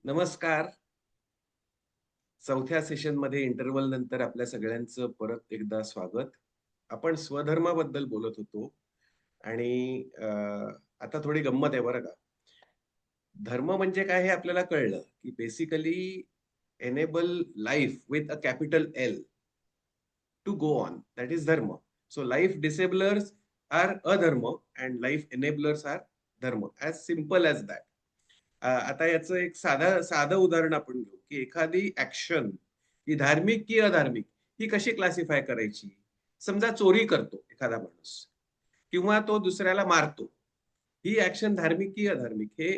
नमस्कार. चौथ्या सेशन मध्ये इंटरव्हल नंतर आपल्या सगळ्यांचं परत एकदा स्वागत. आपण स्वधर्माबद्दल बोलत होतो आणि आता थोडी गंमत आहे बरं का. धर्म म्हणजे काय हे आपल्याला कळलं, की basically enable life with a capital L to go on. That is dharma. So life disablers are adharma and life enablers are dharma. As simple as that. आता याचं एक साधं उदाहरण आपण घेऊ, की एखादी ऍक्शन ही धार्मिक की अधार्मिक ही कशी क्लासिफाय करायची. समजा चोरी करतो एखादा माणूस किंवा तो दुसऱ्याला मारतो, ही ऍक्शन धार्मिक की अधार्मिक हे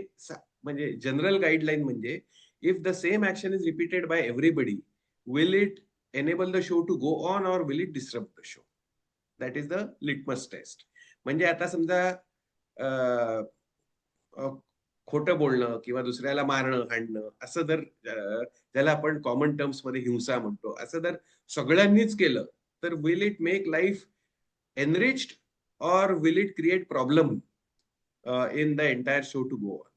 म्हणजे जनरल गाईडलाईन म्हणजे if the same action is repeated by everybody, will it enable the show to go on or will it disturb the show. That is the litmus test. म्हणजे आता समजा खोटं बोलणं किंवा दुसऱ्याला मारणं, हाणणं असं जर ज्याला आपण कॉमन टर्म्स मध्ये हिंसा म्हणतो, असं जर सगळ्यांनीच केलं तर will it make life enriched or will it create problem in the entire show to go on.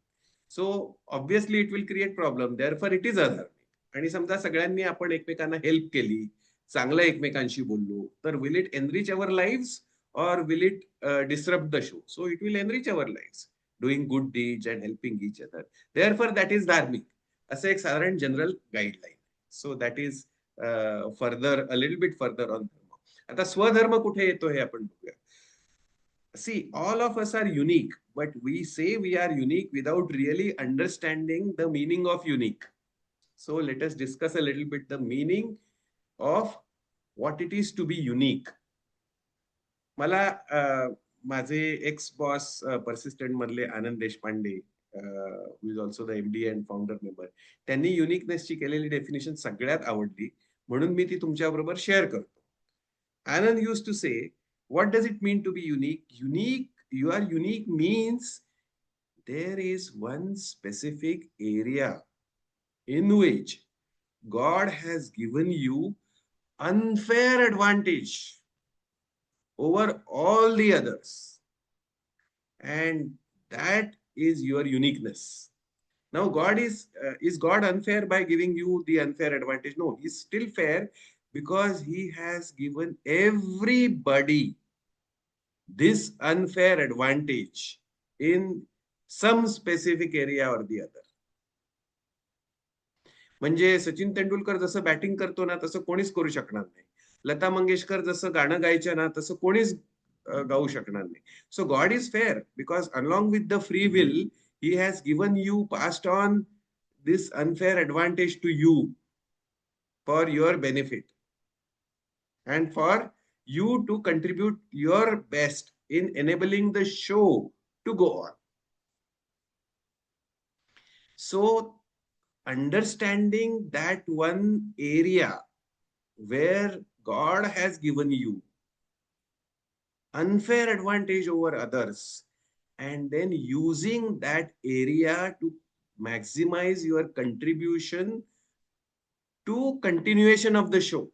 So obviously it will create problem, therefore it is अधार्मिक. आणि समजा सगळ्यांनी आपण एकमेकांना हेल्प केली, चांगलं एकमेकांशी बोललो, तर will it enrich our lives or will it disturb the show. So it will enrich our lives doing good deeds and helping each other. Therefore that is धार्मिक. असं एक साधारण general guideline. So that is further a little bit further on dharma. आता स्वधर्म कुठे येतो हे आपण बघूया. See, all of us are unique, but we say we are unique without really understanding the meaning of unique. So let us discuss a little bit the meaning of what it is to be unique. मला माझे x boss persistent मधले Anand Deshpande, who is also the MD and founder member, त्यांनी युनिकनेसची केलेली definition सगळ्यात आवडली, म्हणून मी ती तुमच्याबरोबर शेअर करतो. Anand used to say, what does it mean to be unique? You are unique means there is one specific area in which God has given you unfair advantage over all the others. And that is your uniqueness. Now, is God unfair by giving you the unfair advantage? No, he's still fair because he has given everybody this unfair advantage in some specific area or the other. म्हणजे सचिन तेंडुलकर जसं batting करतो ना, तसं कोणीच करू शकणार नाही. लता मंगेशकर जसं गाणं गायच्या ना, तसं कोणीच गाऊ शकणार नाही. So God is fair because along with the free will he has given you passed on this unfair advantage to you for your benefit and for you to contribute your best in enabling the show to go on. So understanding that one area where God has given you unfair advantage over others and then using that area to maximize your contribution to continuation of the show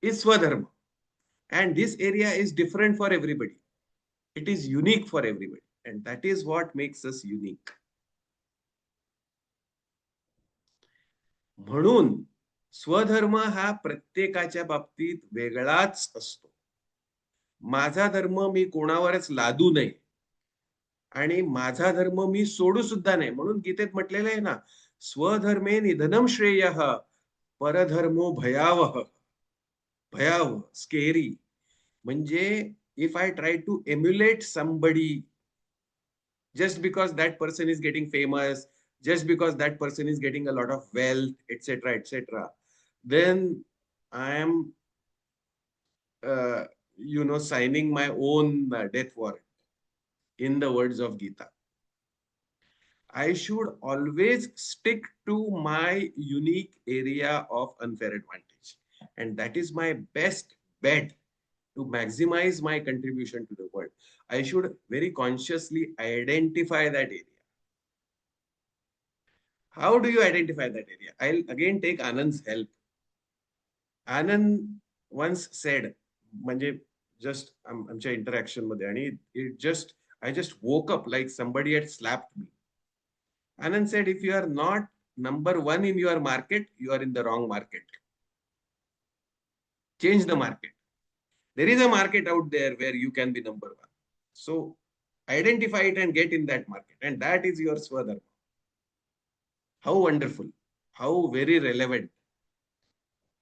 is Swadharma. And this area is different for everybody. It is unique for everybody. And that is what makes us unique. म्हणून स्वधर्म हा प्रत्येकाच्या बाबतीत वेगळाच असतो. माझा धर्म मी कोणावरच लादू नये आणि माझा धर्म मी सोडू सुद्धा नाही. म्हणून गीतेत म्हटलेलं आहे ना, स्वधर्मे निधनम श्रेय परधर्मो भयावह. भयावह, स्केरी. म्हणजे if I try to emulate somebody just because that person is getting famous, just because that person is getting a lot of wealth, etc., then I am signing my own death warrant. In the words of Gita, I should always stick to my unique area of unfair advantage, and that is my best bet to maximize my contribution to the world. I should very consciously identify that area. How do you identify that area? I'll again take Anand's help. Anand once said, म्हणजे just आमच्या interaction मध्ये, आणि it just I just woke up like somebody had slapped me. Anand said, if you are not number one in your market, you are in the wrong market. Change the market. There is a market out there where you can be number one. So identify it and get in that market. And that is your Swadharma. How wonderful. How very relevant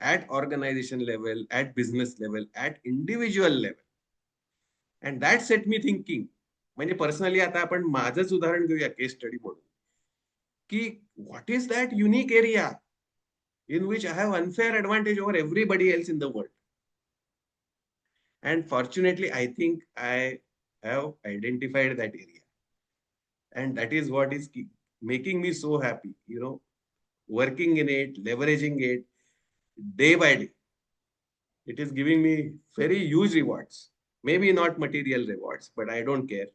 at organization level, at business level, at individual level. And that set me thinking. म्हणजे personally आता आपण माझंच उदाहरण घेऊया case study म्हणून की what is that unique area in which I have unfair advantage over everybody else in the world. And fortunately, I think I have identified that area. And that is what is making me so happy, working in it, leveraging it day by day. It is giving me very huge rewards. Maybe not material rewards, but I don't care.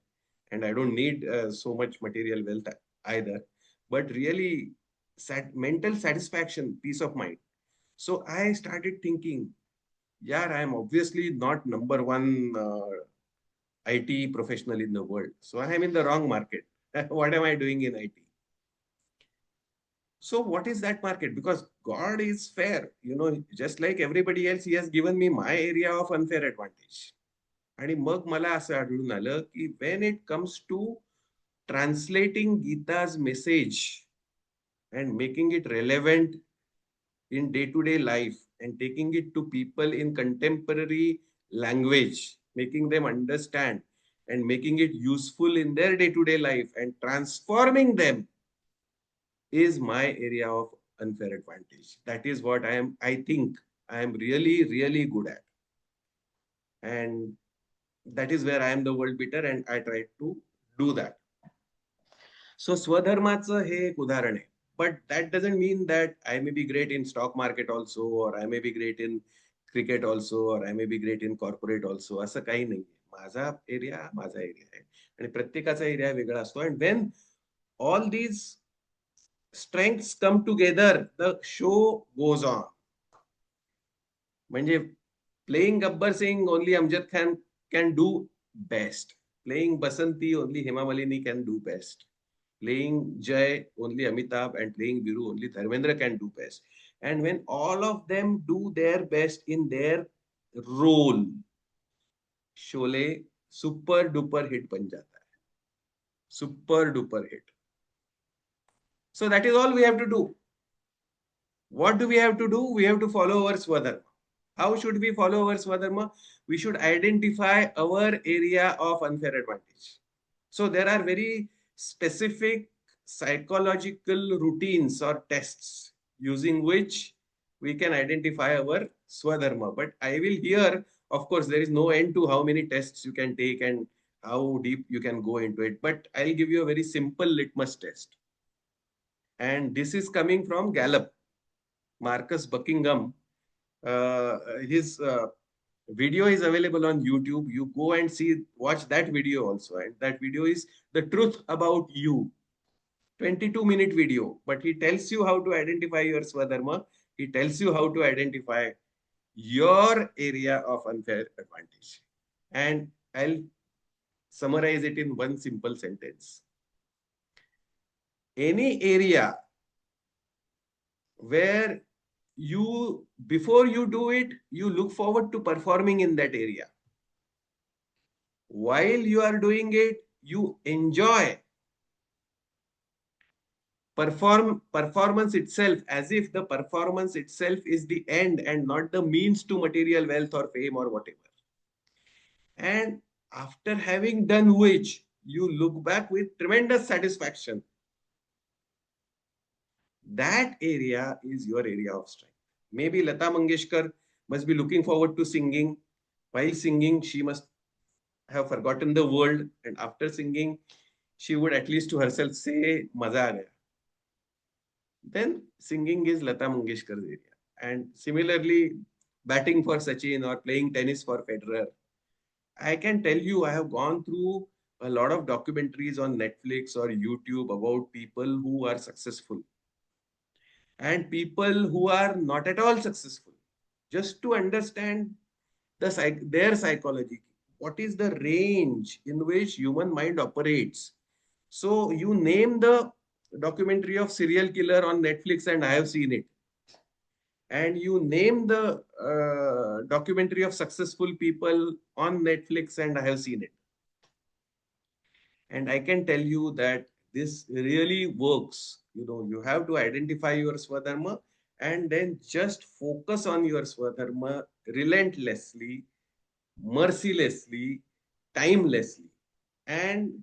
And I don't need so much material wealth either. But really, mental satisfaction, peace of mind. So I started thinking, yeah, I am obviously not number one IT professional in the world. So I am in the wrong market. What am I doing in IT? So what is that market? Because God is fair, just like everybody else, He has given me my area of unfair advantage. आणि मग मला असं आढळून आलं की when it comes to translating Gita's message and making it relevant in day-to-day life and taking it to people in contemporary language, making them understand and making it useful in their day-to-day life and transforming them is my area of unfair advantage. That is what I think I am really, really good at. And that is where I am the world beater and I try to do that. So Swadharmaचं हे एक उदाहरण आहे. But that doesn't mean that I may be great in stock market also, or I may be great in cricket also, or I may be great in corporate also. असं काही नाही. माझा area आहे. आणि प्रत्येकाचा एरिया वेगळा असतो. And when all these strengths come together, the show goes on. म्हणजे playing Gabbar Singh, only Amjad Khan can do best. Playing Basanti, only Hema Malini can do best. Playing Jay, only Amitabh, and playing Viru, only Dharmendra can do best. And when all of them do their best in their role, Sholay super duper hit ban jata hai. Super duper hit. So that is all we have to do. What do we have to do? We have to follow our Swadharma. How should we follow our Swadharma? We should identify our area of unfair advantage. So there are very specific psychological routines or tests using which we can identify our Swadharma. But I will here, of course, there is no end to how many tests you can take and how deep you can go into it. But I'll give you a very simple litmus test. And this is coming from Gallup. Marcus Buckingham, his video is available on YouTube. You go and watch that video also. And that video is The Truth About You. 22-minute video. But he tells you how to identify your Swadharma. He tells you how to identify your area of unfair advantage. And I'll summarize it in one simple sentence. Any area where before you do it, you look forward to performing in that area. While you are doing it, you enjoy performance itself, as if the performance itself is the end and not the means to material wealth or fame or whatever. And after having done which, you look back with tremendous satisfaction. That area is your area of strength. Maybe Lata Mangeshkar must be looking forward to singing. While singing, she must have forgotten the world. And after singing, she would at least to herself say, Maza aa gaya. Then singing is Lata Mangeshkar's area. And similarly, batting for Sachin or playing tennis for Federer. I can tell you, I have gone through a lot of documentaries on Netflix or YouTube about people who are successful and people who are not at all successful, just to understand their psychology. What is the range in which human mind operates? So you name the documentary of serial killer on Netflix and I have seen it. And you name the documentary of successful people on Netflix and I have seen it. And I can tell you that this really works. You have to identify your Swadharma and then just focus on your Swadharma relentlessly, mercilessly, timelessly, and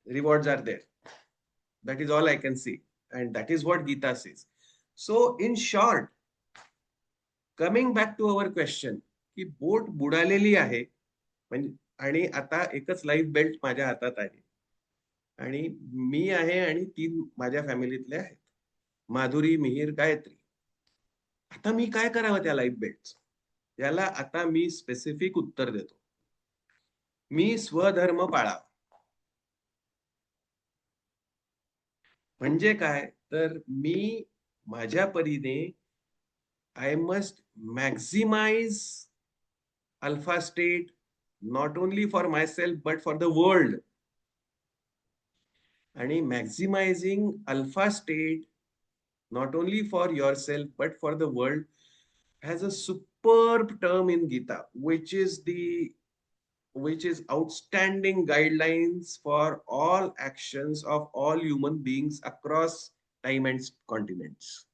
rewards are there. That is all I can say. And that is what Gita says. So, in short, coming back to our question, की boat बुडालेली आहे म्हणजे आणि आता एकच life belt माझ्या हातात आहे आणि मी आहे आणि 3 माझ्या फॅमिलीतले आहेत. माधुरी, मिहीर, गायत्री. आता मी काय करावं त्या लाईफ बेल्ट? याला आता मी स्पेसिफिक उत्तर देतो. मी स्वधर्म पाळावा. म्हणजे काय? तर मी माझ्या परीने I must maximize alpha state not only for myself but for the world. आणि maximizing alpha state not only for yourself but for the world has a superb term in Gita, which is outstanding guidelines for all actions of all human beings across time and continents.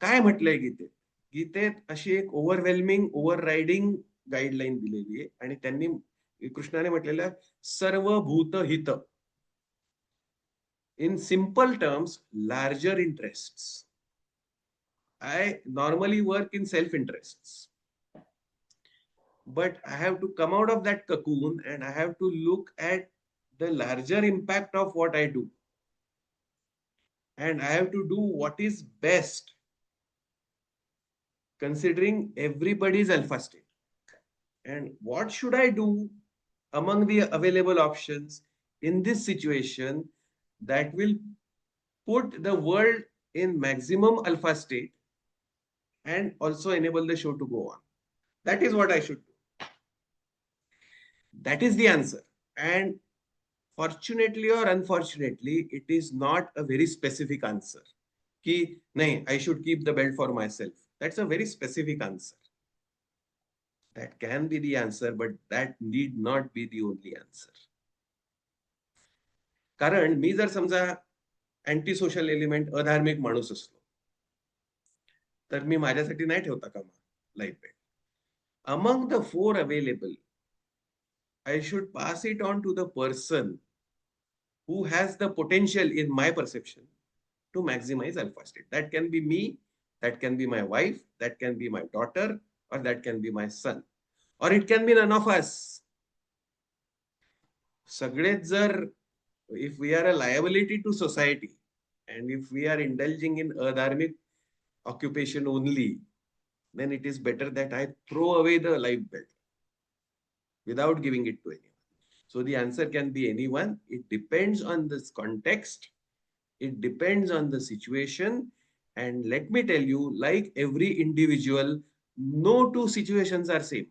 काय म्हटलंय गीतेत? गीतेत अशी एक overwhelming overriding guideline दिलेली आहे आणि त्यांनी कृष्णाने म्हटलेलं सर्व भूत हित. In simple terms, larger interests. I normally work in self-interests. But I have to come out of that cocoon and I have to look at the larger impact of what I do. And I have to do what is best considering everybody's alpha state. And what should I do among the available options in this situation that will put the world in maximum alpha state and also enable the show to go on? That is what I should do. That is the answer. And fortunately or unfortunately, it is not a very specific answer. Ki, nahi, I should keep the belt for myself. That's a very specific answer. That can be the answer, but that need not be the only answer. कारण मी जर समजा anti social element अधार्मिक माणूस असलो तर मी माझ्यासाठी नाही ठेवता का life belt. Among the 4 available I should pass it on to the person who has the potential in my perception to maximize alpha state. That can be me, that can be my wife, that can be my daughter, or that can be my son. Or it can be none of us. सगळेच जर, if we are a liability to society and if we are indulging in adharmic occupation only, then it is better that I throw away the life belt without giving it to anyone. So the answer can be anyone. It depends on this context. It depends on the situation. And let me tell you, like every individual, no two situations are same.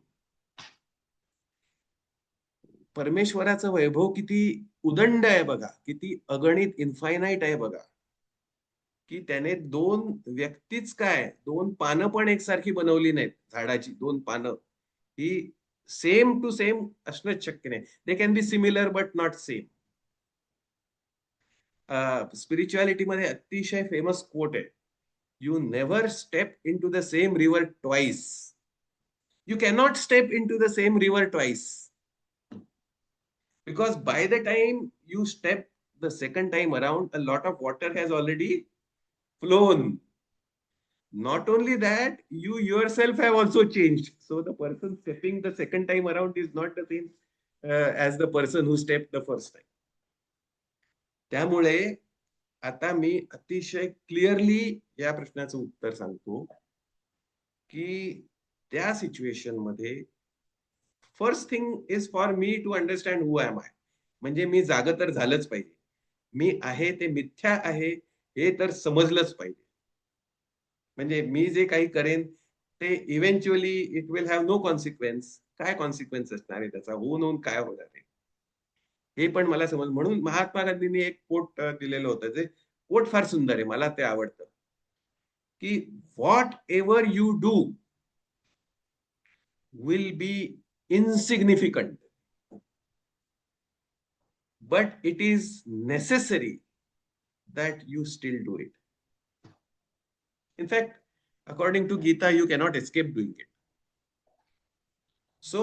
परमेश्वराचं वैभव किती उदंड आहे बघा, किती अगणित infinite आहे बघा, की त्याने 2 व्यक्तीच काय 2 पानं पण एकसारखी बनवली नाहीत. झाडाची 2 पानं ही सेम टू सेम असणंच शक्य नाही. They can be similar but not same. Spirituality मध्ये अतिशय फेमस कोट आहे, you never step into the same river twice. You cannot step into the same river twice, because by the time you step the second time around, a lot of water has already flown. Not only that, you yourself have also changed. So the person stepping the second time around is not the same as the person who stepped the first time. त्यामुळे आता मी अतिशय clearly या प्रश्नाचं उत्तर सांगतो की त्या situation मध्ये first thing is for me to understand who am I. म्हणजे मी जागं तर झालंच पाहिजे. मी आहे ते मिथ्या आहे हे तर समजलंच पाहिजे. म्हणजे मी जे काही करेन ते eventually it will have no consequence. काय कॉन्सिक्वेन्स असणार आहे त्याचा, होऊन काय होणार आहे हे पण मला समज. म्हणून महात्मा गांधींनी एक कोट दिलेलं होतं, जे कोट फार सुंदर आहे, मला ते आवडतं, की whatever you do will be insignificant, but it is necessary that you still do it. In fact, according to Gita, you cannot escape doing it. So,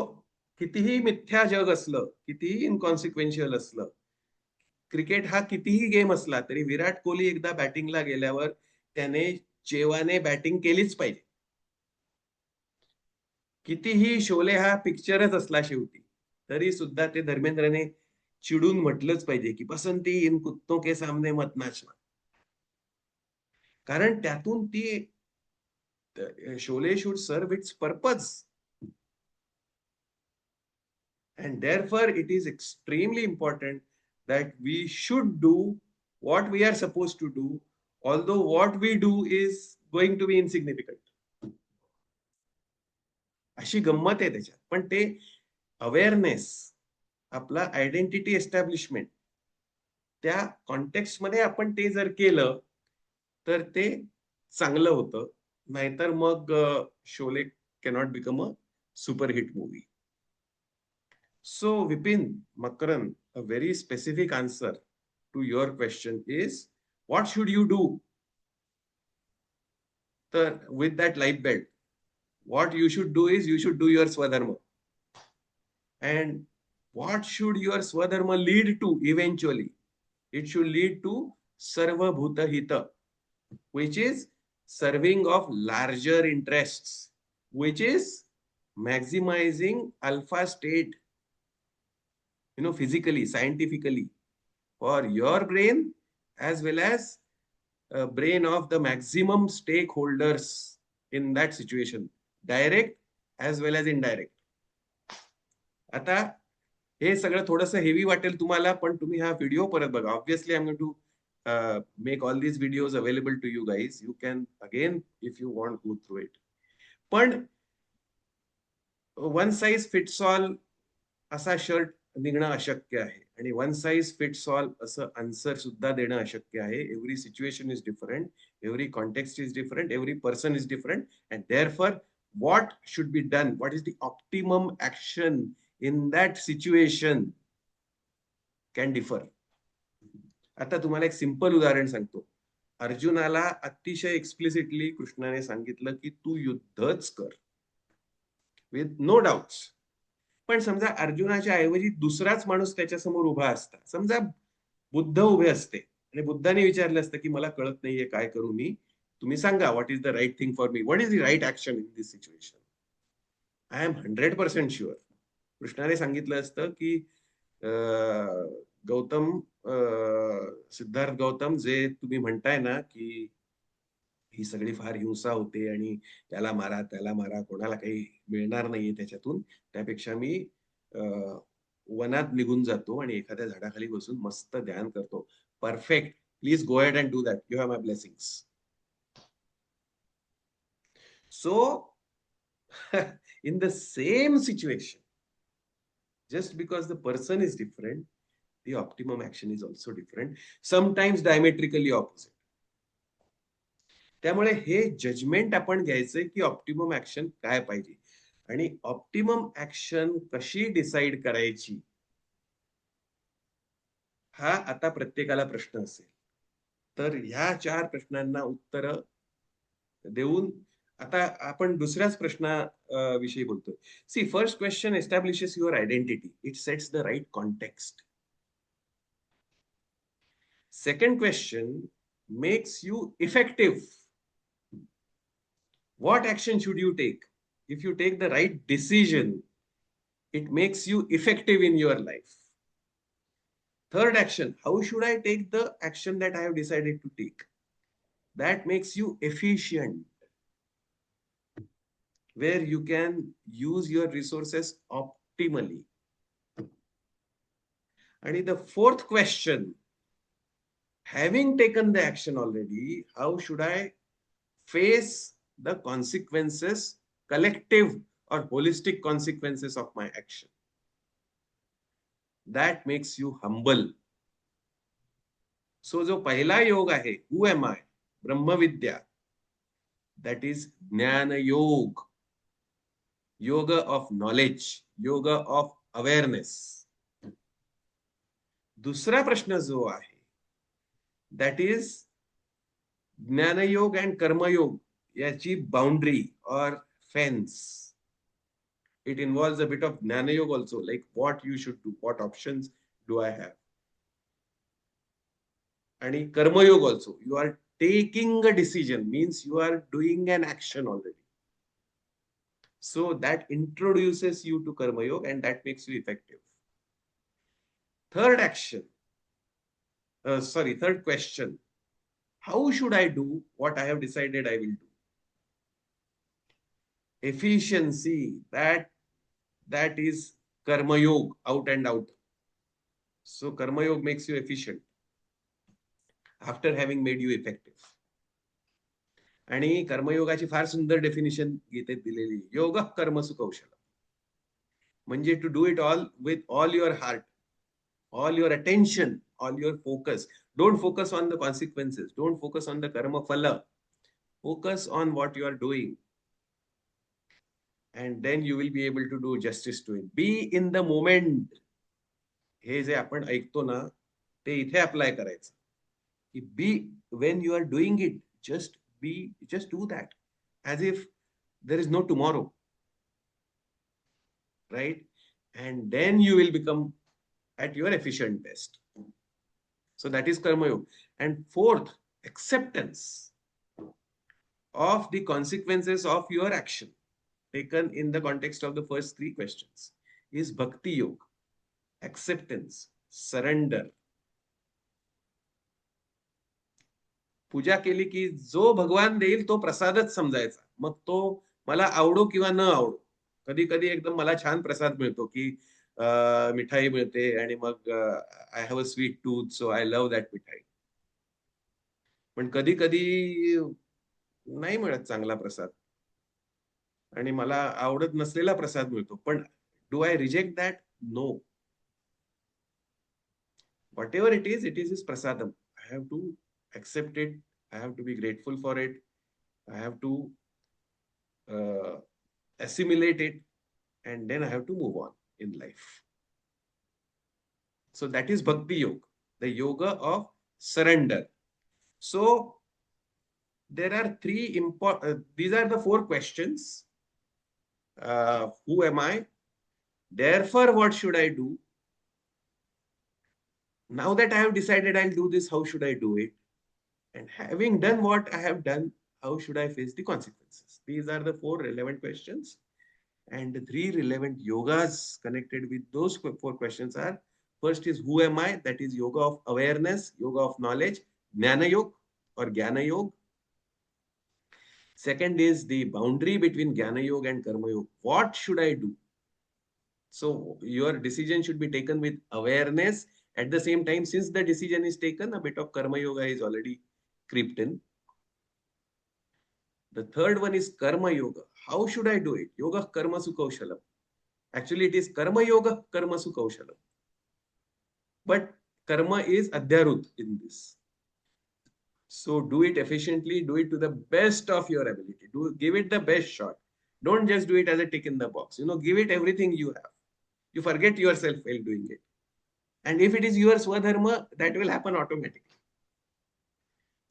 कितीही मिथ्या जग असलं, कितीही इनकॉन्सिक्वेन्शियल असलं, क्रिकेट हा कितीही गेम असला तरी विराट कोहली एकदा बॅटिंगला गेल्यावर त्याने चेवाने बॅटिंग केलीच पाहिजे. कितीही शोले हा पिक्चरच असला शेवटी, तरी सुद्धा ते धर्मेंद्रने चिडून म्हटलंच पाहिजे की बसंती इन कुत्तों के सामने मत नाचना. कारण त्यातून ती Sholay should serve its purpose. And therefore, it is extremely important that we should do what we are supposed to do, although what we do is going to be insignificant. अशी गंमत आहे त्याच्यात. पण ते अवेअरनेस, आपला आयडेंटिटी एस्टॅब्लिशमेंट, त्या कॉन्टेक्स्टमध्ये आपण ते जर केलं तर ते चांगलं होतं. नाहीतर मग Sholay cannot become a superhit movie. So, Vipin, Makaran, a very specific answer to your question is, what should you do with that life belt? What you should do is, you should do your Swadharma. And what should your Swadharma lead to eventually? It should lead to Sarva Bhuta Hita, which is serving of larger interests, which is maximizing alpha state, physically, scientifically, for your brain as well as brain of the maximum stakeholders in that situation, direct as well as indirect. आता हे सगळं थोडंसं heavy वाटेल तुम्हाला, पण तुम्ही हा video परत बघा. Obviously I am going to make all these videos available to you guys. You can again if you want go through it. पण वन साइज फिट्स ऑल असा शर्ट निघणं अशक्य आहे, आणि वन साइज फिट्स ऑल असं answer सुद्धा देणं अशक्य आहे. Every situation is different, every context is different, every person is different, and therefore what should be done, what is the optimum action in that situation can differ. आता तुम्हाला एक simple उदाहरण सांगतो. अर्जुनाला अतिशय एक्सप्लिसिटली कृष्णाने सांगितलं की तू युद्धच कर, विथ नो डाऊट्स. पण समजा अर्जुनाच्या ऐवजी दुसराच माणूस त्याच्या समोर उभा असता, समजा बुद्ध उभे असते आणि बुद्धाने विचारलं असतं की मला कळत नाहीये काय करू मी, तुम्ही सांगा what is the right thing for me, what is the right action in this situation. I am 100% sure कृष्णाने सांगितलं असतं की गौतम, सिद्धार्थ गौतम, जे तुम्ही म्हणताय ना की ही सगळी फार हिंसा होते आणि त्याला मारा त्याला मारा, कोणाला काही मिळणार नाहीये त्याच्यातून, त्यापेक्षा मी वनात निघून जातो आणि एखाद्या झाडाखाली बसून मस्त ध्यान करतो. Perfect, please go ahead and do that, you have my blessings. So in the same situation, just because the person is different, the optimum action is also different, sometimes diametrically opposite. त्यामुळे हे judgement आपण घ्यायचंय की optimum action काय पाहिजे आणि optimum action कशी decide करायची, हा आता प्रत्येकाला प्रश्न असेल. तर ह्या 4 प्रश्नांना उत्तर देऊन आता आपण दुसऱ्याच प्रश्नाविषयी बोलतोय. See, first question establishes your identity, it sets the right context. Second question makes you effective. What action should you take? If you take the right decision, it makes you effective in your life. Third action, how should I take the action that I have decided to take? That makes you efficient, where you can use your resources optimally. And the fourth question, having taken the action already, how should I face the consequences, collective or holistic consequences of my action? that makes you humble. So जो पहिला योग आहे, who am I, ब्रह्मविद्या, that is ज्ञान योग, yoga of knowledge, yoga of awareness. दुसरा प्रश्न जो आहे, that is ज्ञानयोग and कर्मयोग याची boundary or fence. It involves a bit of Jnana also, like what you should do, what options do I have. And Karma Yoga also, you are taking a decision, means you are doing an action already. So that introduces you to Karma Yoga and that makes you effective. Third question. How should I do what I have decided I will do? Efficiency, that is Karma Yoga, out and out. So Karma Yoga makes you efficient after having made you effective. आणि कर्मयोगाची फार सुंदर definition गीतेत दिलेली, योग कर्मसु कौशल, म्हणजे to do it all with all your heart, all your attention, all your focus. Don't focus on the consequences, don't focus on the कर्मफल, focus on what you are doing, and then you will be able to do justice to it. Be in the moment. हे जे आपण ऐकतो ना, ते इथे apply करायचं की be when you are doing it, just do that as if there is no tomorrow, right? And then you will become at your efficient best. So that is karma yoga. And fourth, acceptance of the consequences of your action taken in the context of the first three questions is bhakti yoga. Acceptance, surrender. पूजा केली की जो भगवान देईल तो प्रसादच समजायचा. मग तो मला आवडो किंवा न आवडो. कधी कधी एकदम मला छान प्रसाद मिळतो की मिठाई मिळते आणि मग I have a sweet tooth, so I love that mithai. पण कधी कधी नाही मिळत चांगला प्रसाद आणि मला आवडत नसलेला प्रसाद मिळतो. पण do I reject that? No. Whatever it is prasadam. I have to accept it. I have to be grateful for it. I have to assimilate it, and then I have to move on in life. So that is Bhakti Yoga, the yoga of surrender. So there are three important, these are the four questions. Who am I? Therefore, what should I do? Now that I have decided I'll do this, how should I do it? And having done what I have done, how should I face the consequences? These are the four relevant questions. And the three relevant yogas connected with those four questions are, first is who am I? That is yoga of awareness, yoga of knowledge, Jnana Yoga or Jnana Yoga. Second is the boundary between Jnana Yoga and Karma Yoga. What should I do? So your decision should be taken with awareness. At the same time, since the decision is taken, a bit of Karma Yoga is already crept in. The third one is Karma Yoga. How should I do it? Yoga Karma Kaushalam. Actually, it is Karma Yoga Karma Kaushalam. But Karma is Adhyarut in this. So do it efficiently, do it to the best of your ability. Give it the best shot. Don't just do it as a tick in the box. Give it everything you have. You forget yourself while doing it. And if it is your Swadharma, that will happen automatically.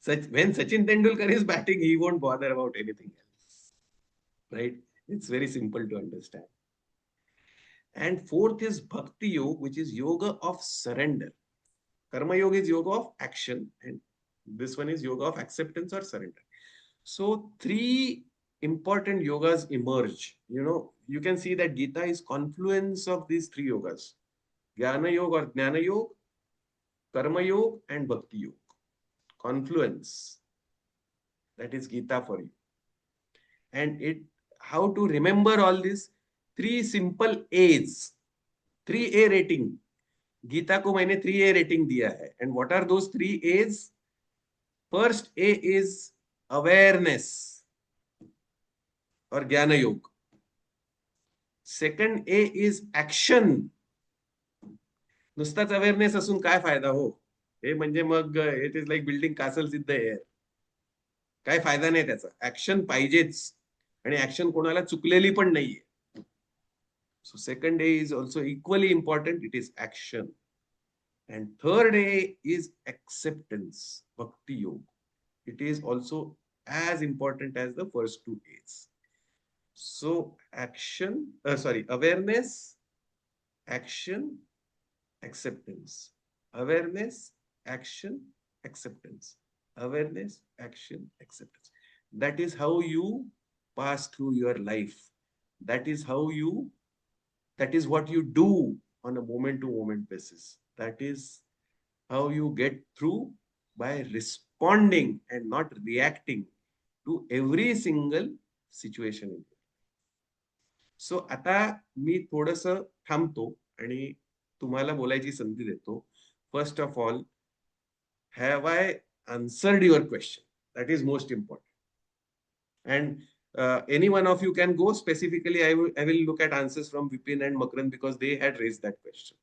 When Sachin Tendulkar is batting, he won't bother about anything else. Right? It's very simple to understand. And fourth is Bhakti Yoga, which is yoga of surrender. Karma Yoga is yoga of action, and this one is yoga of acceptance or surrender. So three important yogas emerge. You can see that Gita is confluence of these three yogas: Jnana Yoga or Jnana Yoga, Karma Yoga, and Bhakti Yoga. Confluence. That is Gita for you. And how to remember all this? Three simple A's. 3A rating. Gita को मैंने 3A rating दिया है. And what are those 3 A's? First A is awareness or Jnana Yoga. Second A is action. नुसताच awareness असून काय फायदा हो. हे म्हणजे मग it is like building castles in the air. काय फायदा नाही त्याचा. ऍक्शन पाहिजेच. आणि ऍक्शन कोणाला चुकलेली पण नाहीये. So second day is also equally important. It is action. And third day is acceptance, भक्ती योग. It is also as important as the first 2 days. So awareness, action, acceptance. Awareness, action, acceptance. Awareness, action, acceptance. That is how you pass through your life. That is how that is what you do on a moment to moment basis. That is how you get through by responding and not reacting to every single situation. सो आता मी थोडस थांबतो आणि तुम्हाला बोलायची संधी देतो. First of all, have I answered your question? That is most important. And any one of you can go. Specifically, I will look at answers from Vipin and Makran because they had raised that question.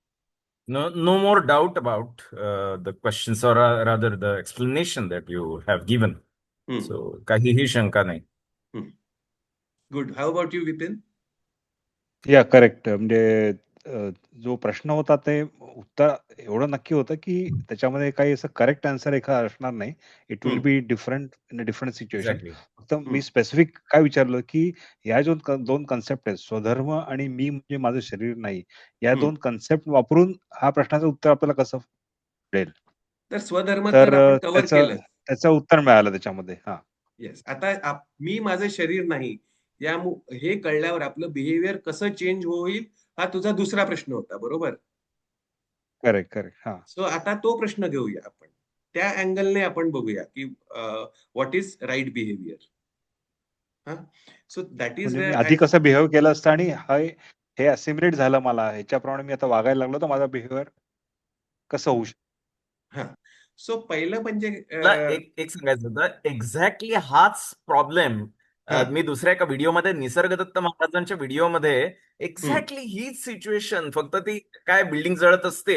No more doubt about the questions, or rather the explanation that you have given. So kahihi shanka nahi. Good. How about you, Vipin? या correct. म्हणजे जो प्रश्न होता ते उत्तर एवढं नक्की होतं, की त्याच्यामध्ये काही असं करेक्ट आन्सर एखादा असणार नाही. It will be different in a different situation. Exactly. फक्त मी स्पेसिफिक काय विचारलं, की या जो 2 कन्सेप्ट आहेत, स्वधर्म आणि मी म्हणजे माझं शरीर नाही. या 2 कन्सेप्ट वापरून हा प्रश्नाचं उत्तर आपल्याला कसं मिळेल? तर स्वधर्म तर तर आपण कव्हर केलं. त्याचं उत्तर मिळालं त्याच्यामध्ये. हां. येस. आता मी माझं शरीर नाही या हे कळल्यावर आपलं बिहेवियर कसं चेंज होईल हा तुझा दुसरा प्रश्न होता, बरोबर? Correct, correct. हां. सो आता तो प्रश्न घेऊया आपण. त्या अँगलने आपण बघूया की what is right behaviour. So that is म्हणजे मी वेअर आधी कसं बिहेव केलं असतं आणि हे असिमिलेट झालं मला. ह्याच्याप्रमाणे मी आता वागायला लागलो, तर माझा बिहेवियर कसं होऊ शकतो? हां. सो पहिलं म्हणजे मला एक सांगायचं होतं, एक्झॅक्टली हाच प्रॉब्लेम मी दुसऱ्या एका व्हिडिओमध्ये, निसर्गदत्त महाराजांच्या व्हिडिओमध्ये, एक्झॅक्टली हीच सिच्युएशन, फक्त ती काय बिल्डिंग जळत असते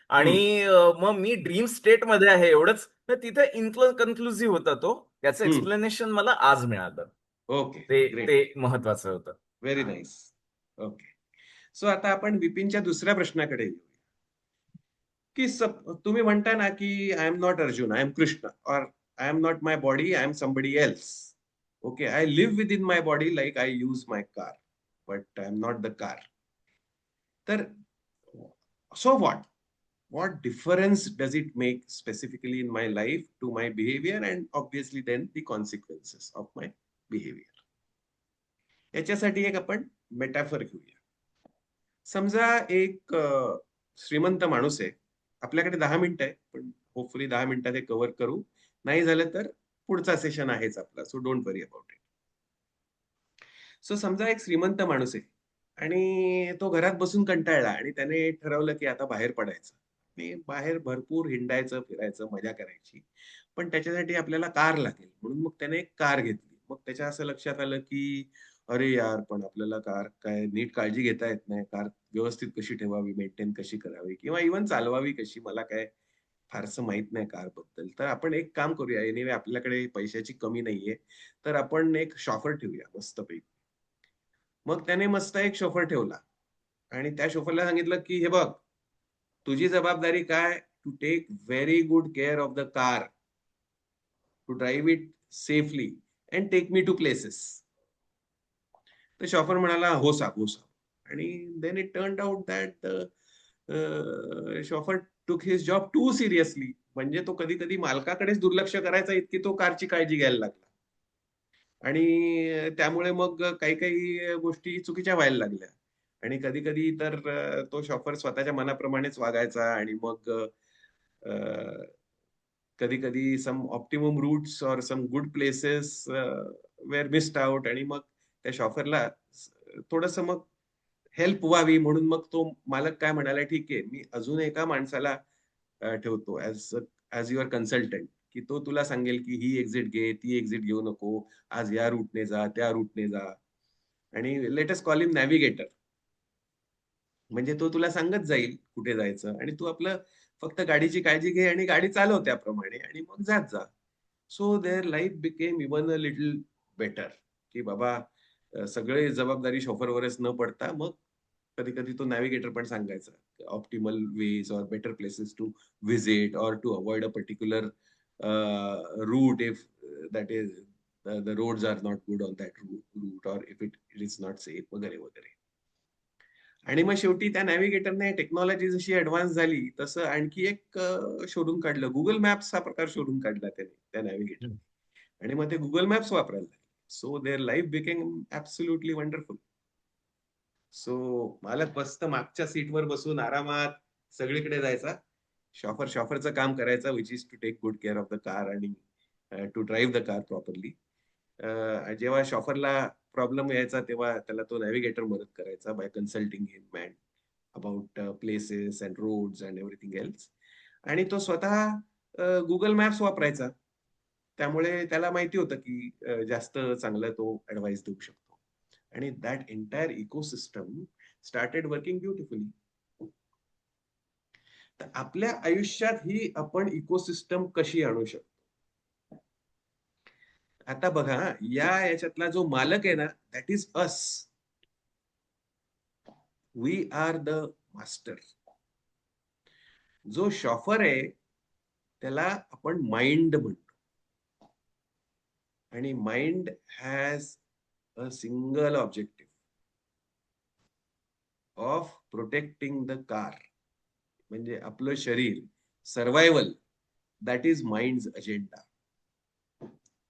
आणि मग मी ड्रीम स्टेट मध्ये आहे एवढंच, तर तिथे कन्क्लुझिव्ह होता तो. त्याचं एक्सप्लेनेशन मला आज मिळालं. ओके, ते महत्वाचं होतं. Very nice. ओके. सो आता आपण विपिनच्या दुसऱ्या प्रश्नाकडे येऊ की तुम्ही म्हणता ना की I am not Arjun, I am Krishna, or I am not my body, I am somebody else. Okay, I live within my body like I use my car, but I am not the car. तर so what difference does it make specifically in my life to my behavior and obviously then the consequences of my behavior. याच्यासाठी एक आपण metaphor घेऊया. समजा एक श्रीमंत माणूस आहे. आपल्याकडे 10 मिनिटं आहे, पण होपफुली 10 मिनिटात हे कव्हर करू. नाही झालं तर पुढचा सेशन आहेच आपला. So don't worry about it. So समजा एक श्रीमंत माणूस आहे आणि तो घरात बसून कंटाळला आणि त्याने ठरवलं की आता बाहेर पडायचं. आणि बाहेर भरपूर हिंडायचं, फिरायचं, मजा करायची. पण त्याच्यासाठी आपल्याला कार लागेल. म्हणून मग त्याने एक कार घेतली. मग त्याच्या असं लक्षात आलं की अरे यार, पण आपल्याला कार काय नीट काळजी घेता येत नाही. कार व्यवस्थित कशी ठेवावी, मेंटेन कशी करावी किंवा इव्हन चालवावी कशी, मला काय फारसं माहित नाही कारबद्दल. तर आपण एक काम करूया, एनिवे आपल्याकडे पैशाची कमी नाहीये. तर आपण एक शॉफर ठेवूया मस्तपैकी. मग त्याने मस्त एक शोफर ठेवला आणि त्या शोफरला सांगितलं की हे बघ, तुझी जबाबदारी काय, to take very good care of the car, to drive it safely and take me to places. तर शॉफर म्हणाला हो साहेब, हो साहेब. आणि then it turned out that chauffeur took his job too seriously. म्हणजे तो कधी कधी मालकाकडेच दुर्लक्ष करायचा इतकी तो कारची काळजी घ्यायला लागला. आणि त्यामुळे मग काही काही गोष्टी चुकीच्या व्हायला लागल्या. आणि कधी कधी तर तो शॉफर स्वतःच्या मनाप्रमाणेच वागायचा आणि मग कधी कधी सम ऑप्टिमम रूट्स और some good places were missed out. आणि मग त्या शॉफरला थोडस मग हेल्प व्हावी म्हणून मग तो मालक काय म्हणाला, ठीक आहे, मी अजून एका माणसाला ठेवतो ऍज युअर कन्सल्टंट, की तो तुला सांगेल की ही एक्झिट घे, ती एक्झिट घेऊ नको, आज या रूटने जा, त्या रूटने जा. आणि लेटेस्ट कॉल हिम नॅव्हिगेटर. म्हणजे तो तुला सांगत जाईल कुठे जायचं आणि तू आपलं फक्त गाडीची काळजी घे आणि गाडी चालव त्याप्रमाणे आणि मग जात जा. सो their life became even a little better, की बाबा सगळे जबाबदारी शॉफरवरच न पडता मग कधी-कधी तो नॅव्हिगेटर पण सांगायचा, optimal ways or better places to visit or to avoid a particular route if that is the roads are not good on that route or if it is not safe वगैरे, वगैरे. आणि मग शेवटी त्या नॅव्हिगेटरने technology जशी advance झाली, तसं आणखी एक शोधून काढलं. Google मॅप्स हा प्रकार शोधून काढला त्याने, त्या नॅव्हिगेटरने. आणि मग ते Google मॅप्स वापरायला लागले. So their life became absolutely wonderful. So मालक मस्त मागच्या सीटवर बसून आरामात सगळीकडे जायचा. शॉफरचं काम करायचा, which is to take good care of the car आणि to drive the car properly. जेव्हा शॉफरला प्रॉब्लेम यायचा तेव्हा त्याला तो नॅव्हिगेटर मदत करायचा by consulting him and about places and roads and everything else. आणि तो स्वतः गुगल मॅप्स वापरायचा. त्यामुळे त्याला माहिती होतं की जास्त चांगलं तो ॲडवाइस देऊ शकतो. आणि that entire ecosystem started working beautifully. तर आपल्या आयुष्यात ही आपण इकोसिस्टम कशी आणू शकतो? आता बघा, याच्यातला जो मालक आहे ना, that is us. We are the master. जो शॉफर आहे त्याला आपण माइंड म्हणतो. आणि mind has a single objective of protecting the car. म्हणजे आपलं शरीर, survival, that is mind agenda.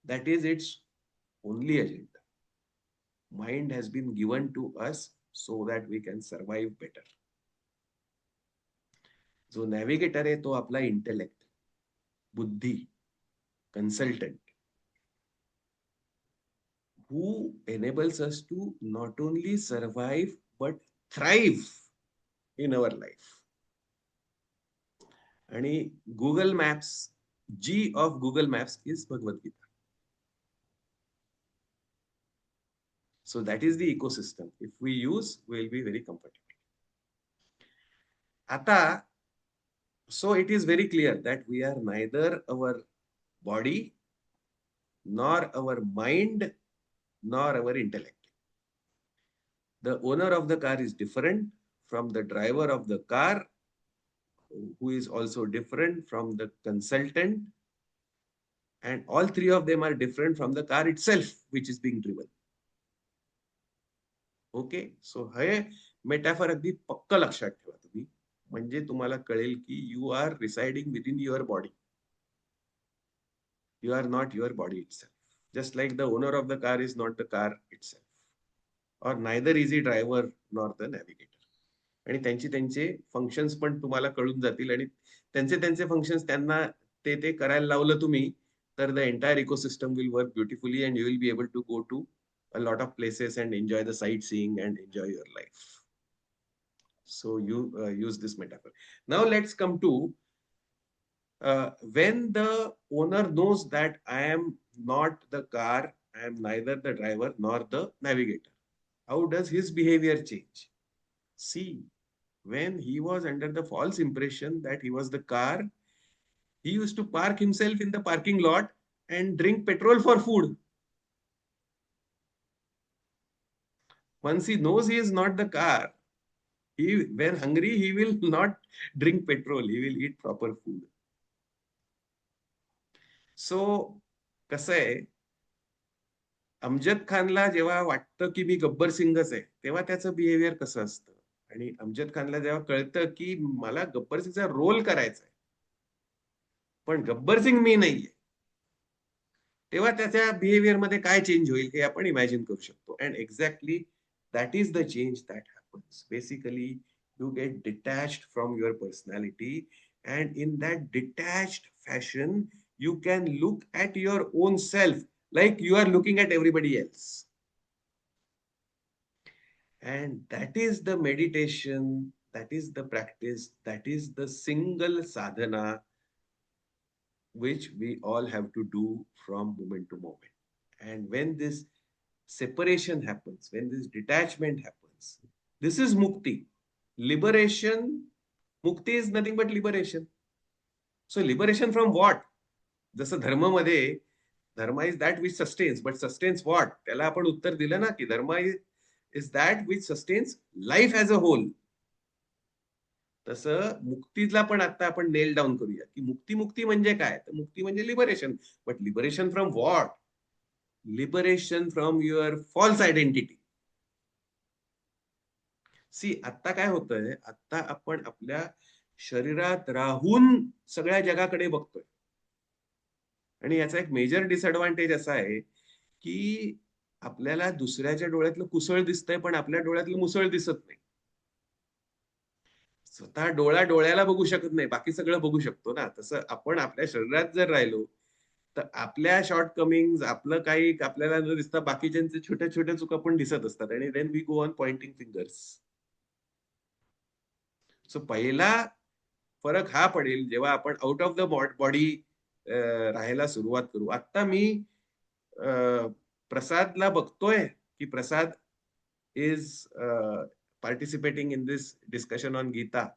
That is its only agenda. Mind has been given to us so that we can survive better. जो नॅव्हिगेटर आहे तो आपला intellect, बुद्धी, consultant, who enables us to not only survive but thrive in our life. आणि Google maps, जी of Google maps is Bhagavad Gita. So that is the ecosystem. If we use, we will be very comfortable. आता, so it is very clear that we are neither our body, nor our mind, nor our intellect. The owner of the car is different from the driver of the car, who is also different from the consultant, and all three of them are different from the car itself, which is being driven. Okay, so हे metaphor अगदी पक्क लक्षात ठेवा तुम्ही. म्हणजे तुम्हाला कळेल की you are residing within your body. You are not your body itself. Just like the owner of the car is not the car itself. Or neither is he driver nor the navigator. आणि त्यांचे functions पण तुम्हाला कळून जातील आणि त्यांचे functions त्यांना ते करायला लावलं तुम्ही, तर the entire ecosystem will work beautifully and you will be able to go to a lot of places and enjoy the sightseeing and enjoy your life. So you use this metaphor. Now let's come to when the owner knows that I am not the car, I am neither the driver nor the navigator. How does his behavior change? See, when he was under the false impression that he was the car, he used to park himself in the parking lot and drink petrol for food. Once he knows he is not the car, when hungry, he will not drink petrol, he will eat proper food. सो कसं आहे, अमजद खानला जेव्हा वाटतं की मी गब्बर सिंगच आहे, तेव्हा त्याचं behaviour कसं असतं. आणि अमजद खानला जेव्हा कळतं की मला गब्बर सिंगचा रोल करायचा आहे, पण गब्बर सिंग मी नाहीये, तेव्हा त्याच्या बिहेवियर मध्ये काय चेंज होईल हे आपण इमॅजिन करू शकतो. And exactly that is the change that happens. Basically you get detached from your personality, and in that detached fashion you can look at your own self like you are looking at everybody else. And that is the meditation, that is the practice, that is the single sadhana which we all have to do from moment to moment. And when this separation happens, when this detachment happens, this is mukti. Liberation, mukti is nothing but liberation. So liberation from what? जसं dharma is that which sustains, but sustains what? त्याला आपण उत्तर दिलं ना, की dharma is that which sustains life as a whole. तसं मुक्तीला पण आता आपण नेल डाऊन करूया, की मुक्ती म्हणजे काय? तर मुक्ती म्हणजे liberation. But liberation from what? Liberation from your false identity. See, आता काय होतंय, आता आपण आपल्या शरीरात राहून सगळ्या जगाकडे बघतोय. आणि याचा एक मेजर डिसएडव्हान्टेज असा आहे, की आपल्याला दुसऱ्याच्या डोळ्यातलं कुसळ दिसतंय, पण आपल्या डोळ्यातलं मुसळ दिसत नाही. स्वतः डोळ्याला बघू शकत नाही, बाकी सगळं बघू शकतो ना. तसं आपण आपल्या शरीरात जर राहिलो, तर आपल्या शॉर्टकमिंग्ज, आपलं काही आपल्याला न दिसता बाकीच्यांचे छोट्या छोट्या चुका पण दिसत असतात, आणि then we go on pointing fingers. So पहिला फरक हा पडेल जेव्हा आपण आउट ऑफ द बॉडी राहायला सुरुवात करू. आता मी प्रसादला बघतोय, की Prasad is participating in this discussion on Gita.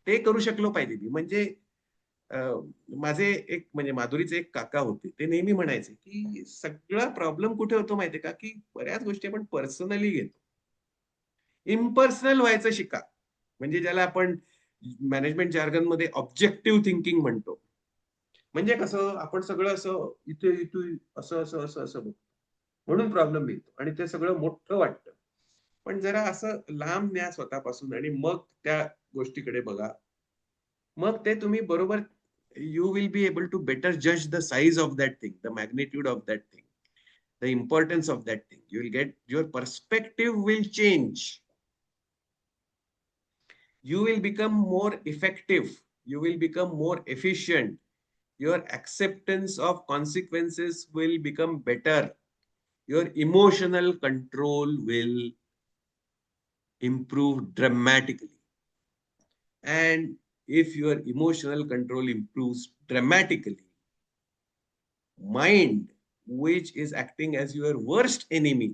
ते करू शकलो पाहिजे मी. म्हणजे माझे एक, म्हणजे माधुरीचे एक काका होते, ते नेहमी म्हणायचे, की सगळा प्रॉब्लेम कुठे होतो माहितीये का, की बऱ्याच गोष्टी आपण पर्सनली घेतो. इम्पर्सनल व्हायचं शिका. म्हणजे ज्याला आपण मॅनेजमेंट जार्गन मध्ये ऑब्जेक्टिव्ह थिंकिंग म्हणतो. म्हणजे कसं, आपण सगळं असं इथे इथे असं असं असं असं बघतो, म्हणून प्रॉब्लेम येतो आणि ते सगळं मोठं वाटतं. पण जरा असं लांब न्या स्वतःपासून आणि मग त्या गोष्टीकडे बघा. मग ते तुम्ही बरोबर, you will be able to better जज the size of that thing, the magnitude of that thing, the importance of that thing. You will get, your perspective will change. You will become more effective. You will become more efficient. Your acceptance of consequences will become better. Your emotional control will improve dramatically. And if your emotional control improves dramatically, mind, which is acting as your worst enemy,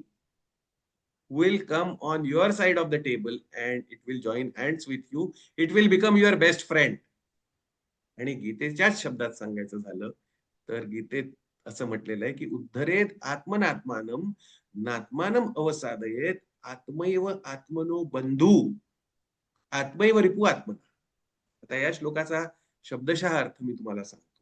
will come on your side of the table and it will join hands with you. It will become your best friend. आणि गीतेच्याच शब्दात सांगायचं झालं तर गीतेत असं म्हटलेलं आहे, की उद्धरेत आत्मनात्मानम नात्मानम अवसादयेत आत्मैव आत्मनो बंधू आत्मैव रिपू आत्मना. आता या श्लोकाचा शब्दशः अर्थ मी तुम्हाला सांगतो.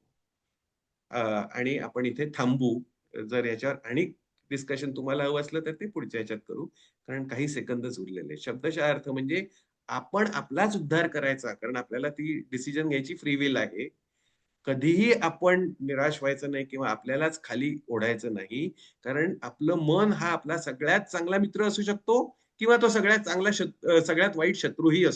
आणि आपण इथे थांबू. जर याच्यावर आणि डिस्कशन तुम्हाला हवं असलं तर ते पुढच्या ह्याच्यात करू, कारण काही सेकंदच उरलेले. शब्दशः अर्थ म्हणजे आपण आपलाच उद्धार करायचा, कारण आपल्याला ती डिसिजन घ्यायची फ्री विल आहे. कधीही आपण निराश व्हायचं नाही किंवा आपल्यालाच खाली ओढायचं नाही, कारण आपलं मन हा आपला सगळ्यात चांगला मित्र असू शकतो किंवा तो सगळ्यात वाईट शत्रूही असू